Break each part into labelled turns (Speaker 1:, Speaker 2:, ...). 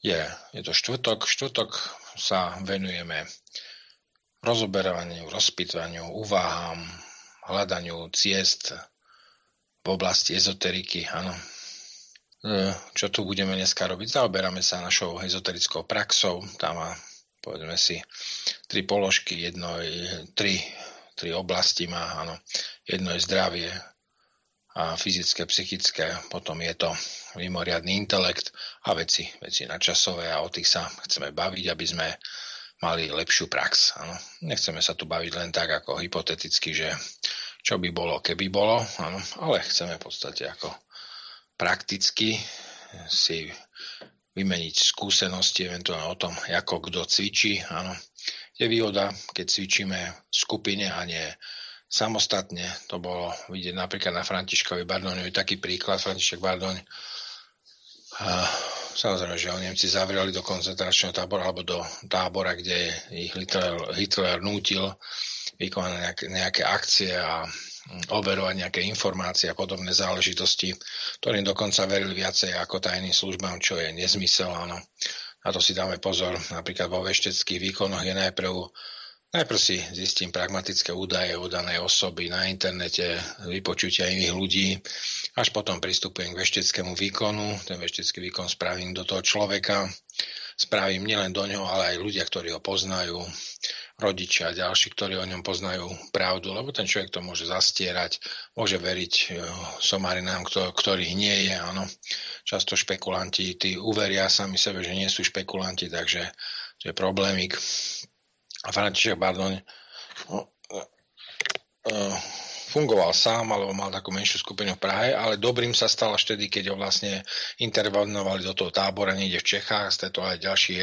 Speaker 1: Je to štvrtok. Štvrtok sa venujeme rozoberaniu, rozpýtvaniu, úvahám, hľadaniu ciest v oblasti ezoteriky. Áno. Čo tu budeme dneska robiť? Zaoberáme sa našou ezoterickou praxou. Tam má, povedzme si, 3 položky, tri oblasti má. Áno. Jedno je zdravie a fyzické, psychické, potom je to mimoriadny intelekt a veci nadčasové a o tých sa chceme baviť, aby sme mali lepšiu prax. Áno. Nechceme sa tu baviť len tak ako hypoteticky, že čo by bolo, keby bolo, áno, ale chceme v podstate ako prakticky si vymeniť skúsenosti eventuálne o tom, ako kto cvičí. Áno. Je výhoda, keď cvičíme v skupine a nie samostatne. To bolo vidieť napríklad na Františkovi Bardoňovi taký príklad. František Bardoň, samozrejme, že ho Nemci zavreli do koncentračného tábora alebo do tábora, kde ich Hitler nútil vykonať nejaké akcie a overovať nejaké informácie a podobné záležitosti, ktorým dokonca verili viacej ako tajným službám, čo je nezmysel. Áno. Na to si dáme pozor. Napríklad vo vešteckých výkonoch je najprv si zistím pragmatické údaje o danej osoby na internete, vypočutia iných ľudí, až potom pristupujem k vešteckému výkonu. Ten veštecký výkon spravím do toho človeka, spravím nielen do ňoho, ale aj ľudia, ktorí ho poznajú, rodičia a ďalší, ktorí o ňom poznajú pravdu, lebo ten človek to môže zastierať, môže veriť somarinám, ktorých nie je. Áno. Často špekulanti, tí uveria sami sebe, že nie sú špekulanti, takže to je problémik. A František Bardoň fungoval sám, alebo mal takú menšiu skupinu v Prahe, ale dobrým sa stal až vtedy, keď ho vlastne intervenovali do toho tábora niekde v Čechách, stretol aj ďalších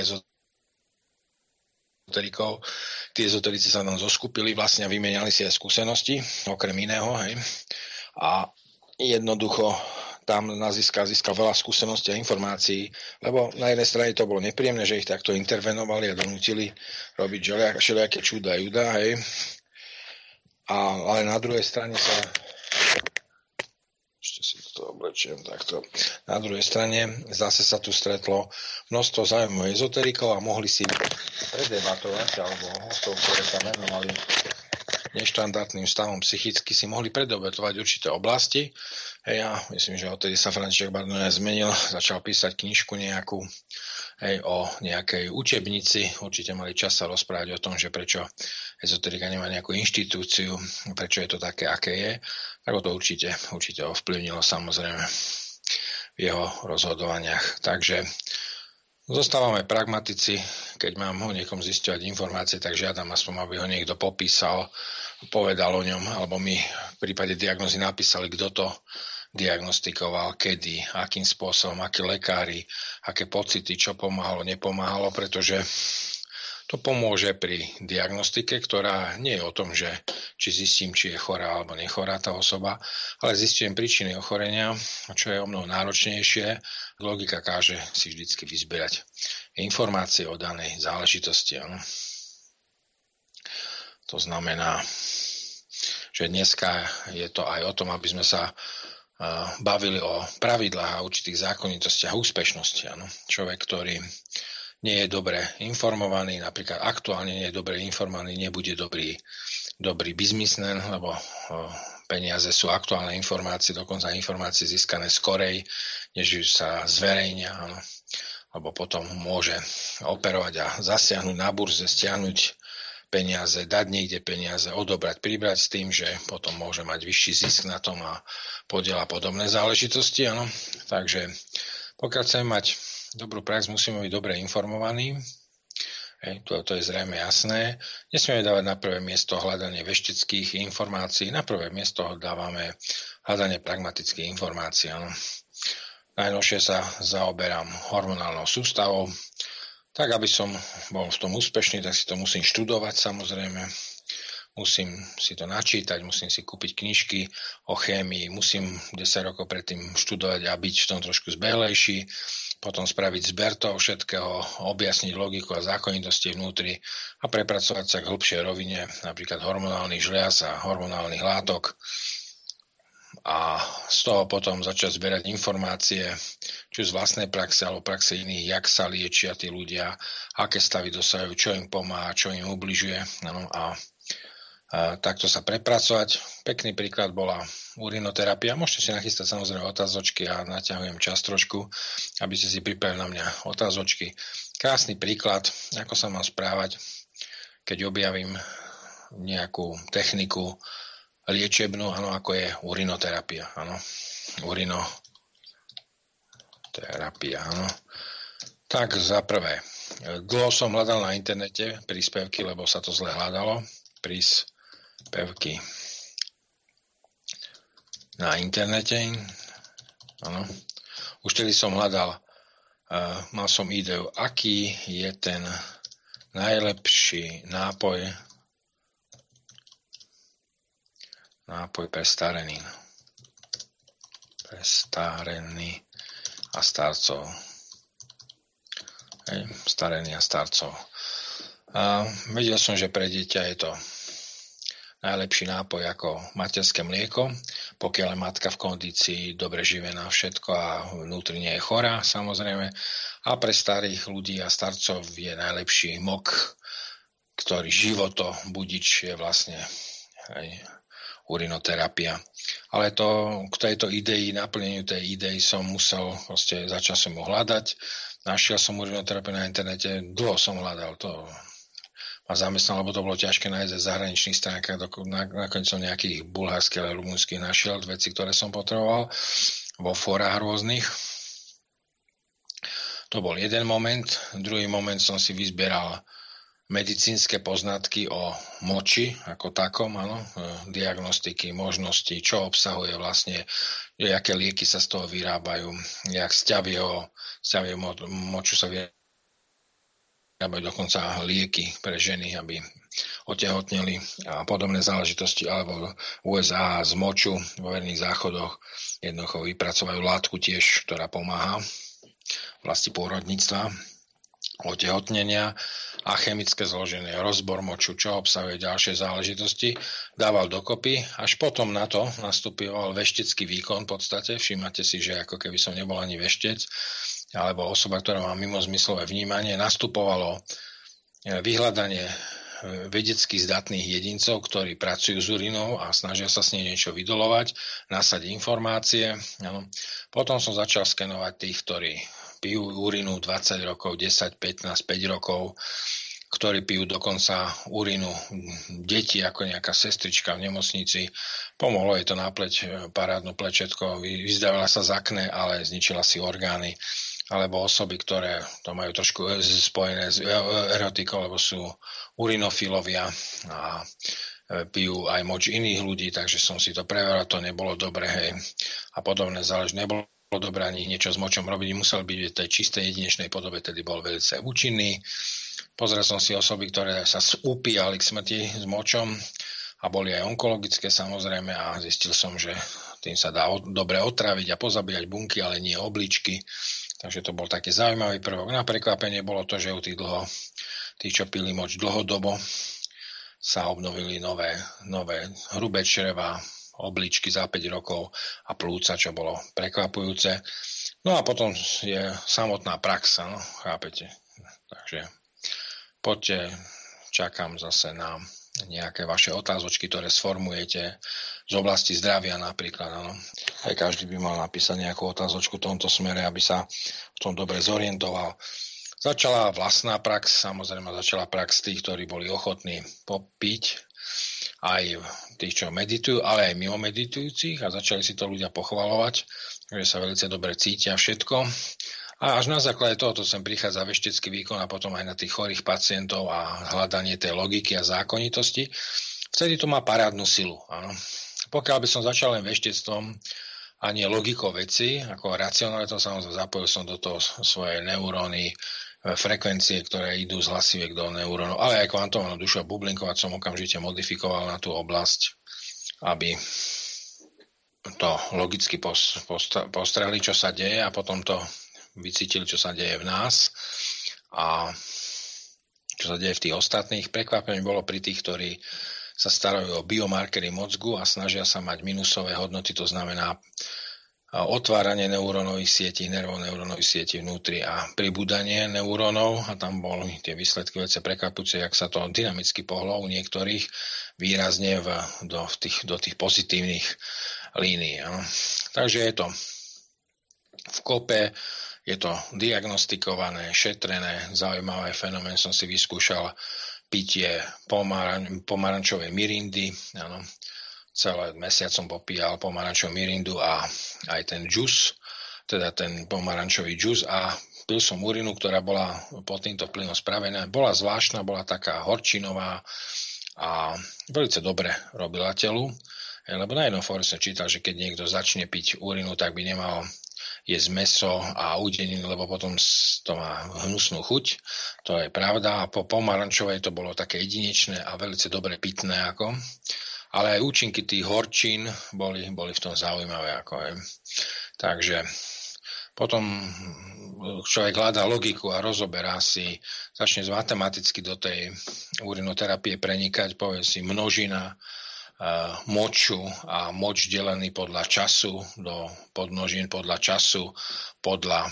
Speaker 1: ezoterikov. Tí ezoterici sa tam zoskupili, vlastne vymenali si aj skúsenosti, okrem iného, hej. A jednoducho tam získal veľa skúseností a informácií, lebo na jednej strane to bolo nepríjemné, že ich takto intervenovali a donútili robiť všelijaké čuda a juda, hej. Ale na druhej strane sa... Ešte si to oblečiem takto. Na druhej strane zase sa tu stretlo množstvo zájmov ezoterikov a mohli si predebatovať, alebo hostov, ktoré sa venovali neštandardným stavom psychicky, si mohli predebatovať určité oblasti. Ja myslím, že odtedy sa František Bardoň zmenil, začal písať knižku nejakú o nejakej učebnici. Určite mali čas sa rozprávať o tom, že prečo ezoterika nemá nejakú inštitúciu, prečo je to také, aké je. Tak to určite ovplyvnilo samozrejme v jeho rozhodovaniach. Takže zostávame pragmatici, keď mám o niekom zisťovať informácie, tak žiadam aspoň, aby ho niekto popísal, povedal o ňom, alebo mi v prípade diagnózy napísali, kto to diagnostikoval, kedy, akým spôsobom, akí lekári, aké pocity, čo pomáhalo, nepomáhalo, pretože to pomôže pri diagnostike, ktorá nie je o tom, že či zistím, či je chorá alebo nechorá tá osoba, ale zistím príčiny ochorenia, čo je o mnoho náročnejšie. Logika káže si vždycky vyzbierať informácie o danej záležitosti. Ano. To znamená, že dneska je to aj o tom, aby sme sa bavili o pravidlách a určitých zákonitostiach úspešnosti. Ano. Človek, ktorý nie je dobre informovaný, napríklad aktuálne nie je dobre informovaný, nebude dobrý biznismen, lebo peniaze sú aktuálne informácie, dokonca informácie získané skorej, než sa zverejnia, áno. Lebo potom môže operovať a zasiahnuť na burze, stiahnuť peniaze, dať niekde peniaze, odobrať, pribrať s tým, že potom môže mať vyšší zisk na tom a podiel a podobné záležitosti, áno. Takže pokiaľ chceme mať dobrú prax, musíme byť dobre informovaní. To je zrejme jasné. Nesmieme dávať na prvé miesto hľadanie vešteckých informácií. Na prvé miesto dávame hľadanie pragmatických informácií. Áno. Najnovšie sa zaoberám hormonálnou sústavou. Tak, aby som bol v tom úspešný, tak si to musím študovať samozrejme. Musím si to načítať, musím si kúpiť knižky o chémii, musím 10 rokov predtým študovať a byť v tom trošku zbehlejší, potom spraviť zber toho všetkého, objasniť logiku a zákonitosti vnútri a prepracovať sa k hĺbšej rovine, napríklad hormonálnych žliaz a hormonálnych látok a z toho potom začať zberať informácie, či z vlastnej praxe alebo praxe iných, jak sa liečia tí ľudia, aké stavy dosahujú, čo im pomáha, čo im ubližuje. No, a takto sa prepracovať. Pekný príklad bola urinoterapia. Môžete si nachystať samozrejme otázočky a naťahujem čas trošku, aby ste si pripravili na mňa otázočky. Krásny príklad, ako sa mám správať, keď objavím nejakú techniku liečebnú, áno, ako je urinoterapia, áno. Urinoterapia, áno. Tak za prvé, dlho som hľadal na internete príspevky, lebo sa to zle hľadalo. Príspevky na internete, áno. Už tedy som hľadal, mal som ideu, aký je ten najlepší nápoj pre starený a starcov. Starený a starcov. Vedel som, že pre dieťa je to najlepší nápoj ako materské mlieko, pokiaľ je matka v kondícii dobre živená všetko a vnútri nie je chorá, samozrejme. A pre starých ľudí a starcov je najlepší mok, ktorý životobudič je vlastne urinoterapia. Ale k tejto idei, naplneniu tej idei som musel začal som ho hľadať. Našiel som urinoterapiu na internete, dlho som hľadal, to ma zamestnal, lebo to bolo ťažké nájsť v zahraničných stránkach, nakoniec som nejakých bulharských, ale rumunských našiel veci, ktoré som potreboval vo fórach rôznych. To bol jeden moment. Druhý moment som si vyzbieral medicínske poznatky o moči ako takom, áno, diagnostiky, možnosti, čo obsahuje vlastne, aké lieky sa z toho vyrábajú, jak sťavieho moču sa vyrábajú dokonca lieky pre ženy, aby otehotneli a podobné záležitosti, alebo v USA z moču vo verných záchodoch jednoducho vypracovajú látku tiež, ktorá pomáha vlasti pôrodníctva, otehotnenia a chemické zloženie, rozbor moču, čo obsahuje ďalšie záležitosti, dával dokopy, až potom na to nastupoval veštecký výkon v podstate. Všímate si, že ako keby som nebol ani veštec, alebo osoba, ktorá má mimozmyslové vnímanie, nastupovalo vyhľadanie vedecky zdatných jedincov, ktorí pracujú s urinou a snažia sa s nej niečo vydolovať, nasať informácie. Potom som začal skenovať tých, ktorí pijú urinu 20 rokov, 10, 15, 5 rokov, ktorí pijú dokonca urinu deti ako nejaká sestrička v nemocnici. Pomohlo jej to napleť parádnu plečetko, vyzdavila sa z akné, ale zničila si orgány. Alebo osoby, ktoré to majú trošku spojené s erotikou, lebo sú urinofilovia a pijú aj moč iných ľudí, takže som si to preveral, to nebolo dobré, hej. A podobné záleží, nebolo dobré ani niečo s močom robiť, musel byť v tej čistej jedinečnej podobe, tedy bol veľmi účinný. Pozrel som si osoby, ktoré sa upíjali k smrti s močom a boli aj onkologické samozrejme a zistil som, že tým sa dá dobre otraviť a pozabíjať bunky, ale nie obličky. Takže to bol taký zaujímavý prvok. Na prekvapenie bolo to, že u tých, čo pili moč dlhodobo, sa obnovili nové hrubé čreva, obličky za 5 rokov a plúca, čo bolo prekvapujúce. No a potom je samotná praxa, no, chápete. Takže poďte, čakám zase na nejaké vaše otázočky, ktoré sformujete z oblasti zdravia napríklad. Áno. Aj každý by mal napísať nejakú otázočku v tomto smere, aby sa v tom dobre zorientoval. Začala vlastná prax, samozrejme začala prax tých, ktorí boli ochotní popiť, aj tých, čo meditujú, ale aj mimo meditujúcich a začali si to ľudia pochvalovať, že sa veľmi dobre cítia všetko. A až na základe tohoto sem prichádza veštecký výkon a potom aj na tých chorých pacientov a hľadanie tej logiky a zákonitosti. Vtedy to má parádnu silu. Áno. Pokiaľ by som začal len veštectvom a nie logikou veci, ako racionalitou, samozrejme zapojil som do toho svoje neuróny, frekvencie, ktoré idú z hlasiviek do neurónov, ale aj kvantovanú dušu a bublinkovať som okamžite modifikoval na tú oblasť, aby to logicky postrehli, čo sa deje a potom to vycítili, čo sa deje v nás a čo sa deje v tých ostatných. Prekvapenie bolo pri tých, ktorí sa starajú o biomarkery mozgu a snažia sa mať minusové hodnoty, to znamená otváranie neurónových sietí, nervoneurónových sietí vnútri a pribúdanie neurónov a tam boli tie výsledky veľmi prekvapujúce, jak sa to dynamicky pohlo u niektorých výrazne do tých pozitívnych línií. No. Takže je to v kope, je to diagnostikované, šetrené, zaujímavé fenomén, som si vyskúšal pitie pomarančovej mirindy, áno. Celý mesiac som popíjal pomarančovú mirindu a aj ten džus, teda ten pomarančový džus a pil som urinu, ktorá bola pod týmto vplyvom spravená. Bola zvláštna, bola taká horčinová a veľmi dobre robila telu. Lebo na jednom fóre som čítal, že keď niekto začne piť urinu, tak by nemal jesť mäso a udeniny, lebo potom to má hnusnú chuť. To je pravda. A po pomarančovej to bolo také jedinečné a veľmi dobre pitné ako. Ale aj účinky tých horčín boli v tom zaujímavé. Takže potom človek hľadá logiku a rozoberá si, začne matematicky do tej urinoterapie prenikať, povie si množina moču a moč delený podľa času do podmnožín, podľa času, podľa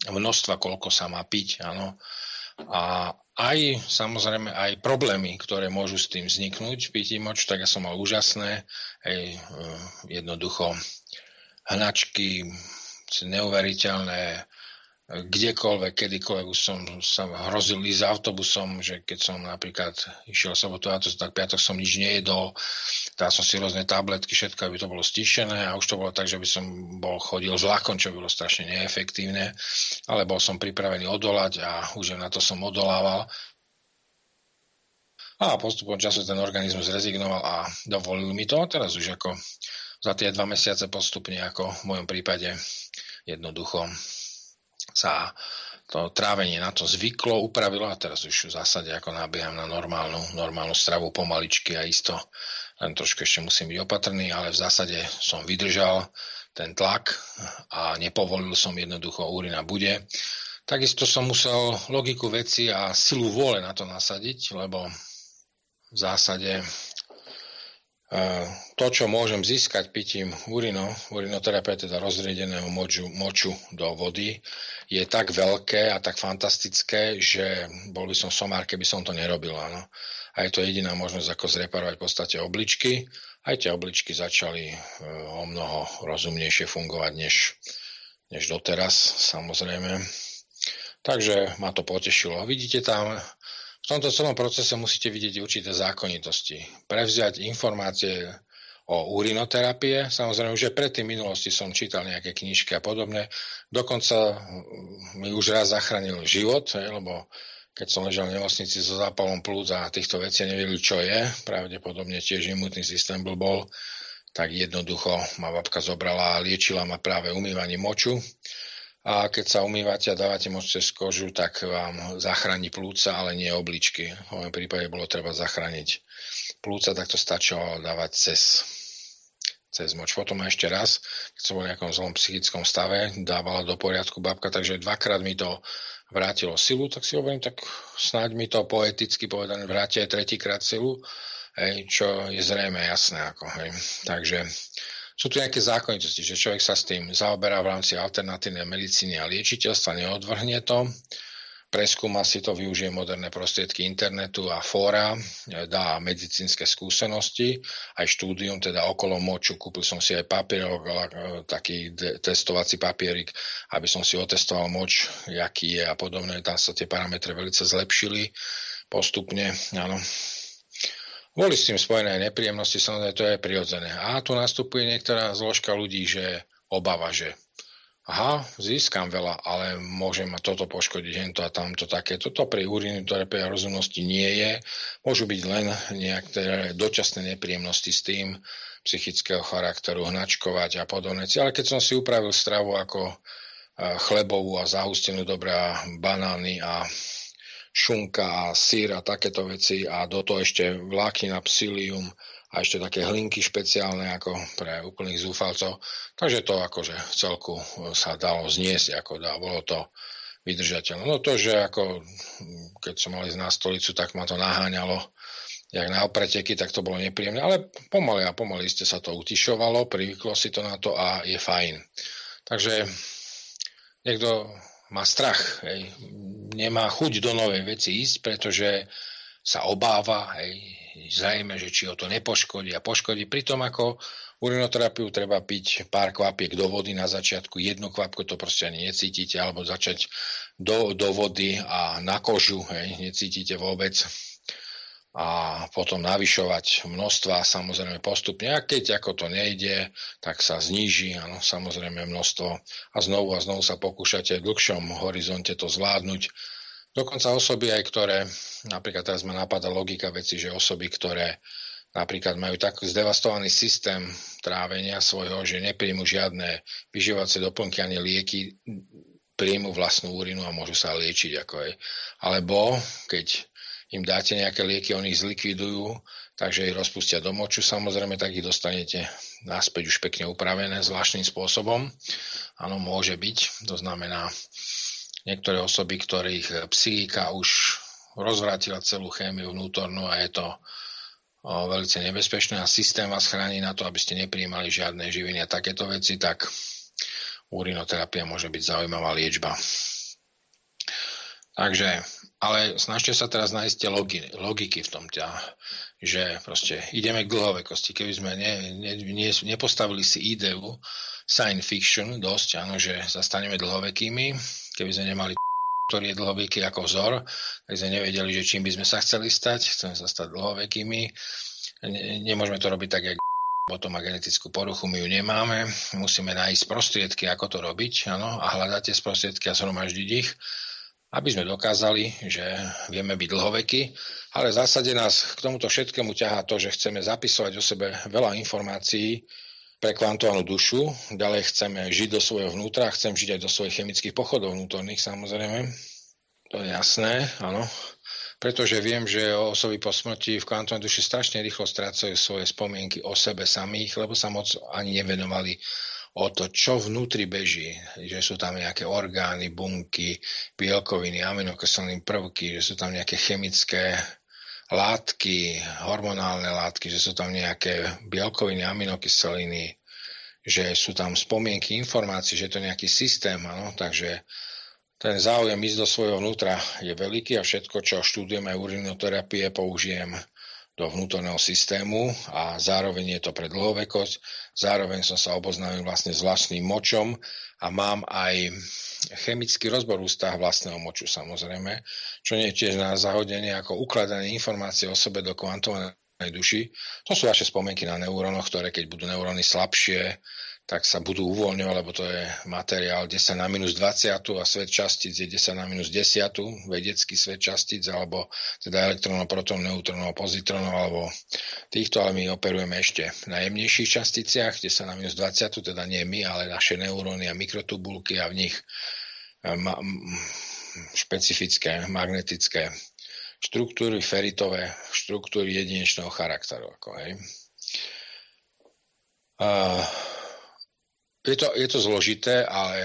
Speaker 1: množstva, koľko sa má piť. Áno. A aj samozrejme aj problémy, ktoré môžu s tým vzniknúť, pití moč, tak ja som mal úžasné, jednoducho hnačky, neuveriteľné, kdekoľvek, kedykoľvek už som sa hrozil ísť autobusom, že keď som napríklad išiel sobotu, tak piatok som nič nejedol, dal som si rôzne tabletky, všetko, aby to bolo stíšené a už to bolo tak, že by som chodil s vlakom, čo bolo strašne neefektívne, ale bol som pripravený odolať a už na to som odolával. A postupom času ten organizmus rezignoval a dovolil mi to. Teraz už ako za tie 2 mesiace postupne, ako v mojom prípade, jednoducho sa to trávenie na to zvyklo, upravilo a teraz už v zásade ako nabieham na normálnu stravu pomaličky a isto, len trošku ešte musím byť opatrný, ale v zásade som vydržal ten tlak a nepovolil som, jednoducho urina bude. Takisto som musel logiku veci a silu vôle na to nasadiť, lebo v zásade to, čo môžem získať pitím urinoterapie, teda rozriedeného moču do vody, je tak veľké a tak fantastické, že bol by som somár, keby som to nerobil. Áno. A je to jediná možnosť, ako zreparovať v podstate obličky. Aj tie obličky začali o mnoho rozumnejšie fungovať, než doteraz, samozrejme. Takže ma to potešilo. Vidíte tam, v tomto celom procese musíte vidieť určité zákonitosti. Prevziať informácie o urinoterapie. Samozrejme, že predtým v minulosti som čítal nejaké knižky a podobne. Dokonca mi už raz zachránil život, lebo keď som ležal v nemocnici so zápalom plúc a týchto vecí nevedeli, čo je, pravdepodobne tiež imunitný systém bol, tak jednoducho ma babka zobrala a liečila ma práve umývaním moču. A keď sa umývate a dávate moč cez kožu, tak vám zachráni plúca, ale nie obličky. V mojom prípade bolo treba zachrániť plúca, tak to stačilo dávať cez moč. Potom ešte raz, keď som bol v nejakom zlom psychickom stave, dávala do poriadku babka, takže 2-krát mi to vrátilo silu, tak si hovorím, tak snáď mi to poeticky povedané vráti aj 3-krát silu, čo je zrejme jasné. Takže sú tu nejaké zákonitosti, že človek sa s tým zaoberá v rámci alternatívnej medicíny a liečiteľstva, neodvrhne to, preskúma si to, využije moderné prostriedky internetu a fóra, dá medicínske skúsenosti, aj štúdium, teda okolo moču. Kúpil som si aj papierok, taký testovací papierik, aby som si otestoval moč, jaký je a podobne. Tam sa tie parametre veľmi zlepšili postupne, áno. Boli s tým spojené nepríjemnosti, samozrejme to je prirodzené. A tu nastupuje niektorá zložka ľudí, že obava, že získam veľa, ale môžem ma toto poškodiť, hento a tamto také. Toto pri urinoterapii a rozumnosti nie je. Môžu byť len nejaké dočasné nepríjemnosti s tým, psychického charakteru, hnačkovať a podobne. Ale keď som si upravil stravu ako chlebovú a zahustenú dobré banány a šunka a syr a takéto veci a do toho ešte vláknina psyllium a ešte také hlinky špeciálne ako pre úplných zúfalcov. Takže to akože v celku sa dalo zniesť, bolo to vydržateľné. No to, že ako keď som mal ísť na stolicu, tak ma to naháňalo jak na preteky, tak to bolo nepríjemné, ale pomaly a pomaly ste sa to utišovalo, privyklo si to na to a je fajn. Takže niekto má strach, hej, nemá chuť do novej veci ísť, pretože sa obáva, hej, zrejme, že či ho to nepoškodí a poškodí. Pritom ako urinoterapiu treba piť pár kvapiek do vody na začiatku, jednu kvapku to proste ani necítite, alebo začať do vody a na kožu, hej, necítite vôbec. A potom navyšovať množstva samozrejme postupne. A keď ako to nejde, tak sa zníži, áno, samozrejme množstvo a znovu sa pokúšate v dlhšom horizonte to zvládnuť. Dokonca osoby aj, ktoré, napríklad teraz ma napadá logika veci, že osoby, ktoré napríklad majú tak zdevastovaný systém trávenia svojho, že nepríjmu žiadne vyživovacie doplnky ani lieky, príjmu vlastnú urinu a môžu sa liečiť. Alebo keď im dáte nejaké lieky, oni ich zlikvidujú, takže ich rozpustia do moču, samozrejme, tak ich dostanete naspäť už pekne upravené zvláštnym spôsobom. Áno, môže byť, to znamená niektoré osoby, ktorých psychika už rozvrátila celú chémiu vnútornú a je to veľmi nebezpečné a systém vás chráni na to, aby ste neprijímali žiadne živiny a takéto veci, tak urinoterapia môže byť zaujímavá liečba. Takže, ale snažte sa teraz nájsť tie logiky v tom, že proste ideme k dlhovekosti. Keby sme nepostavili si ideu science fiction dosť, áno, že sa staneme dlhovekými, keby sme nemali ktorý je dlhoveký ako vzor, tak sme nevedeli, že čím by sme sa chceli stať, chceme sa stať dlhovekými. Nemôžeme to robiť tak, jak potom má genetickú poruchu, my ju nemáme. Musíme nájsť prostriedky, ako to robiť, áno, a hľadať tie prostriedky a zhromaždiť ich, aby sme dokázali, že vieme byť dlhovekí, ale v zásade nás k tomuto všetkému ťahá to, že chceme zapisovať o sebe veľa informácií pre kvantovanú dušu, ďalej chceme žiť do svojho vnútra, chcem žiť aj do svojich chemických pochodov vnútorných, samozrejme, to je jasné, áno, pretože viem, že osoby po smrti v kvantovanej duši strašne rýchlo strácajú svoje spomienky o sebe samých, lebo sa moc ani nevenovali o to, čo vnútri beží, že sú tam nejaké orgány, bunky, bielkoviny, aminokyselné prvky, že sú tam nejaké chemické látky, hormonálne látky, že sú tam nejaké bielkoviny, aminokyseliny, že sú tam spomienky, informácie, že je to nejaký systém, áno, takže ten záujem ísť do svojho vnútra je veľký a všetko, čo študujem aj urinoterapie, použijem do vnútorného systému a zároveň je to pre dlhovekosť. Zároveň som sa oboznámil vlastne s vlastným močom a mám aj chemický rozbor ústach vlastného moču, samozrejme, čo nie je tiež na zahodenie ako ukladanie informácie o sebe do kvantovanej duši. To sú vaše spomienky na neurónoch, ktoré keď budú neuróny slabšie, tak sa budú uvoľňovať, lebo to je materiál 10 na minus 20 a svet častíc je 10 na minus 10, vedecký svet častíc, alebo teda elektrónov, protónov, neutrónov, pozitrónov, alebo týchto, ale my operujeme ešte na jemnejších časticiach, 10 na minus 20, teda nie my, ale naše neuróny a mikrotubulky a v nich špecifické magnetické štruktúry, feritové štruktúry jedinečného charakteru. Je to zložité, ale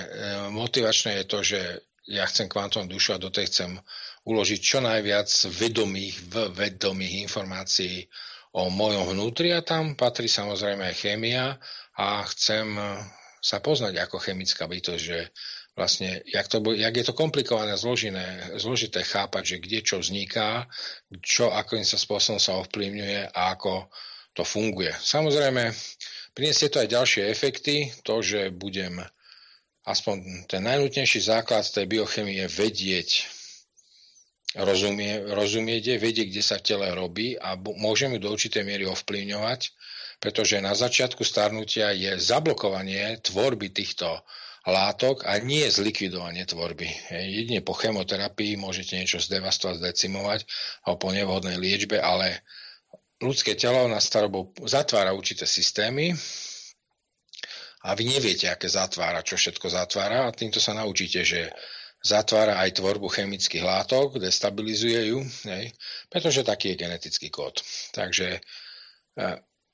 Speaker 1: motivačné je to, že ja chcem kvantovú dušu a do tej chcem uložiť čo najviac vedomých informácií o mojom vnútri a tam patrí samozrejme aj chémia a chcem sa poznať ako chemická bytosť, že vlastne, jak je to komplikované a zložité chápať, že kde čo vzniká, akým sa spôsobom sa ovplyvňuje a ako to funguje. Samozrejme, prinesie to aj ďalšie efekty, to, že budem aspoň ten najnutnejší základ tej biochemie vedieť, rozumieť, vedieť, kde sa v tele robí a môžem ju do určitej miery ovplyvňovať, pretože na začiatku starnutia je zablokovanie tvorby týchto látok a nie zlikvidovanie tvorby. Jedine po chemoterapii môžete niečo zdevastovať, zdecimovať alebo po nevhodnej liečbe, ale ľudské telo na starobu zatvára určité systémy a vy neviete, aké zatvára, čo všetko zatvára a týmto sa naučíte, že zatvára aj tvorbu chemických látok, destabilizuje ju, pretože taký je genetický kód. Takže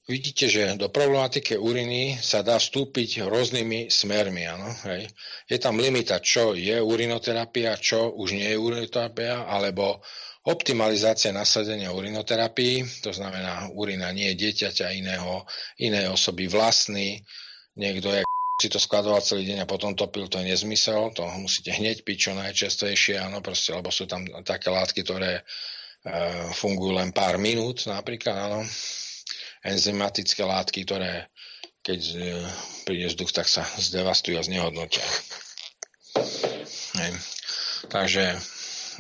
Speaker 1: vidíte, že do problematiky uriny sa dá vstúpiť rôznymi smermi. Áno, hej. Je tam limita, čo je urinoterapia, čo už nie je urinoterapia, alebo optimalizácia nasadenia urinoterapii, to znamená urina nie dieťaťa inej osoby vlastný, niekto si to skladoval celý deň a potom to pil, to je nezmysel, to musíte hneď piť čo najčastejšie, áno, proste, lebo sú tam také látky, ktoré fungujú len pár minút, napríklad, áno, enzymatické látky, ktoré keď príde vzduch, tak sa zdevastujú a znehodnotia. Hej. Takže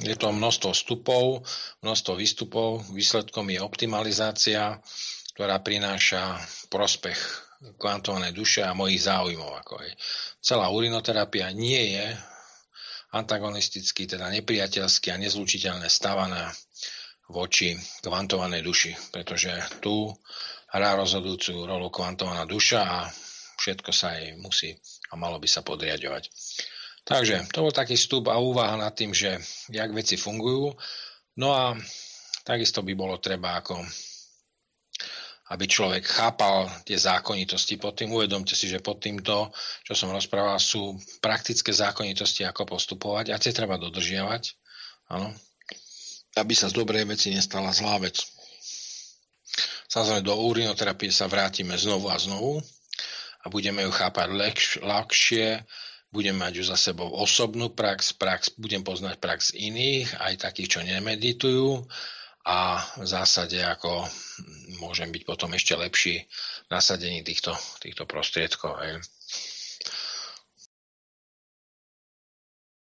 Speaker 1: je to množstvo vstupov, množstvo výstupov, výsledkom je optimalizácia, ktorá prináša prospech kvantovanej duše a mojich záujmov. Celá urinoterapia nie je antagonisticky, teda nepriateľsky a nezlučiteľne stavaná voči kvantovanej duši, pretože tu hrá rozhodujúcu rolu kvantovaná duša a všetko sa jej musí a malo by sa podriaďovať. Takže to bol taký vstup a úvaha nad tým, že jak veci fungujú. No a takisto by bolo treba, aby človek chápal tie zákonitosti pod tým. Uvedomte si, že pod týmto, čo som rozprával, sú praktické zákonitosti, ako postupovať a tie treba dodržiavať. Áno. Aby sa z dobrej veci nestala zlá vec. Samozrejme, do urinoterapie sa vrátime znovu a znovu a budeme ju chápať ľahšie, budem mať ju za sebou osobnú prax, budem poznať prax iných, aj takých, čo nemeditujú a v zásade ako môžem byť potom ešte lepší v nasadení týchto prostriedkov.